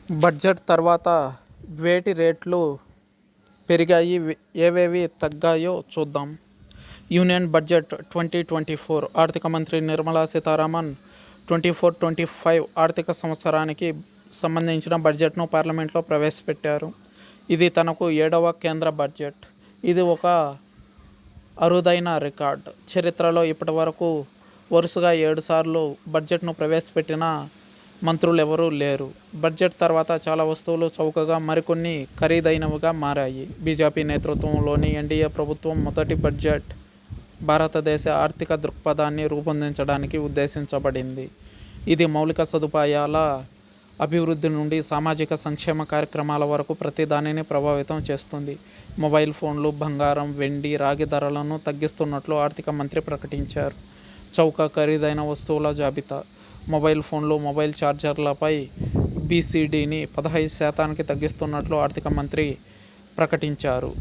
Budget తర్వాత వేటి రేట్లు పెరిగాయి, ఏవేవి తగ్గాయో చూద్దాం. యూనియన్ బడ్జెట్ 2024 ఆర్థిక మంత్రి నిర్మలా సీతారామన్ 24-25 ఆర్థిక సంవత్సరానికి సంబంధించిన బడ్జెట్ను పార్లమెంట్లో ప్రవేశపెట్టారు. ఇది తనకు 7వ కేంద్ర బడ్జెట్. ఇది ఒక అరుదైన రికార్డ్. చరిత్రలో ఇప్పటివరకు వరుసగా 7 సార్లు బడ్జెట్ను ప్రవేశపెట్టిన మంత్రులెవరూ లేరు. బడ్జెట్ తర్వాత చాలా వస్తువులు చౌకగా, మరికొన్ని ఖరీదైనవిగా మారాయి. బీజేపీ నేతృత్వంలోని ఎన్డీఏ ప్రభుత్వం మొదటి బడ్జెట్ భారతదేశ ఆర్థిక దృక్పథాన్ని రూపొందించడానికి ఉద్దేశించబడింది. ఇది మౌలిక సదుపాయాల అభివృద్ధి నుండి సామాజిక సంక్షేమ కార్యక్రమాల వరకు ప్రతి దానిని ప్రభావితం చేస్తుంది. మొబైల్ ఫోన్లు, బంగారం, వెండి, రాగి ధరలను తగ్గిస్తున్నట్లు ఆర్థిక మంత్రి ప్రకటించారు. చౌక, ఖరీదైన వస్తువుల జాబితా. మొబైల్ ఫోన్లు, మొబైల్ ఛార్జర్లపై బీసీడీని 15% తగ్గిస్తున్నట్లు ఆర్థిక మంత్రి ప్రకటించారు.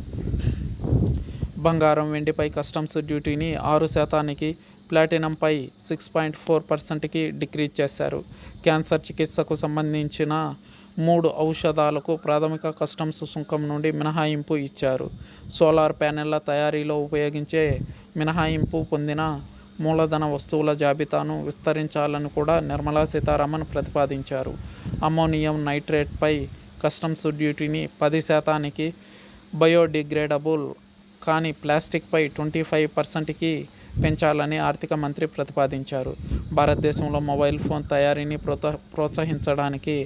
బంగారం, వెండిపై కస్టమ్స్ డ్యూటీని 6%కి, ప్లాటినంపై 6.4%కి డిక్రీజ్ చేశారు. క్యాన్సర్ చికిత్సకు సంబంధించిన 3 ఔషధాలకు ప్రాథమిక కస్టమ్స్ సుంకం నుండి మినహాయింపు ఇచ్చారు. సోలార్ ప్యానెళ్ల తయారీలో ఉపయోగించే మినహాయింపు పొందిన మూలధన వస్తువుల జాబితాను విస్తరించాలని కూడా నిర్మలా సీతారామన్ ప్రతిపాదించారు. అమ్మోనియం నైట్రేట్పై కస్టమ్స్ డ్యూటీని 10%కి, బయోడిగ్రేడబుల్ కాని ప్లాస్టిక్పై 25%కి పెంచాలని ఆర్థిక మంత్రి ప్రతిపాదించారు. భారతదేశంలో మొబైల్ ఫోన్ తయారీని ప్రోత్సహించడానికి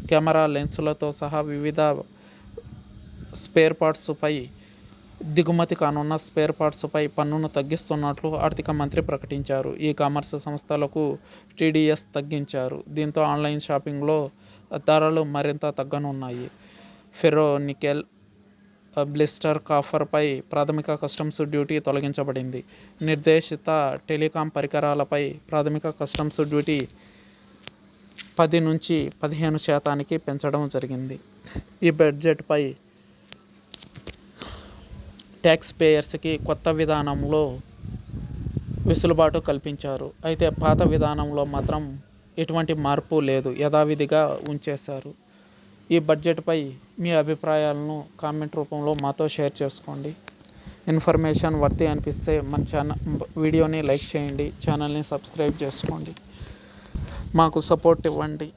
కెమెరా లెన్సులతో సహా వివిధ స్పేర్ పార్ట్స్పై, దిగుమతి కానున్న స్పేర్ పార్ట్స్పై పన్నును తగ్గిస్తున్నట్లు ఆర్థిక మంత్రి ప్రకటించారు. ఈ కామర్స్ సంస్థలకు టీడీఎస్ తగ్గించారు. దీంతో ఆన్లైన్ షాపింగ్లో ధరలు మరింత తగ్గనున్నాయి. ఫెర్రో నికెల్, బ్లిస్టర్ కాపర్పై ప్రాథమిక కస్టమ్స్ డ్యూటీ తొలగించబడింది. నిర్దేశిత టెలికాం పరికరాలపై ప్రాథమిక కస్టమ్స్ డ్యూటీ 10 నుంచి 15%కి పెంచడం జరిగింది. ఈ బడ్జెట్పై ట్యాక్స్ పేయర్స్కి కొత్త విధానంలో వెసులుబాటు కల్పించారు. అయితే పాత విధానంలో మాత్రం ఎటువంటి మార్పు లేదు, యథావిధిగా ఉంచేశారు. ఈ బడ్జెట్పై మీ అభిప్రాయాలను కామెంట్ రూపంలో మాతో షేర్ చేసుకోండి. ఇన్ఫర్మేషన్ వర్తి అనిపిస్తే మన వీడియోని లైక్ చేయండి, ఛానల్ని సబ్స్క్రైబ్ చేసుకోండి, మాకు సపోర్ట్ ఇవ్వండి.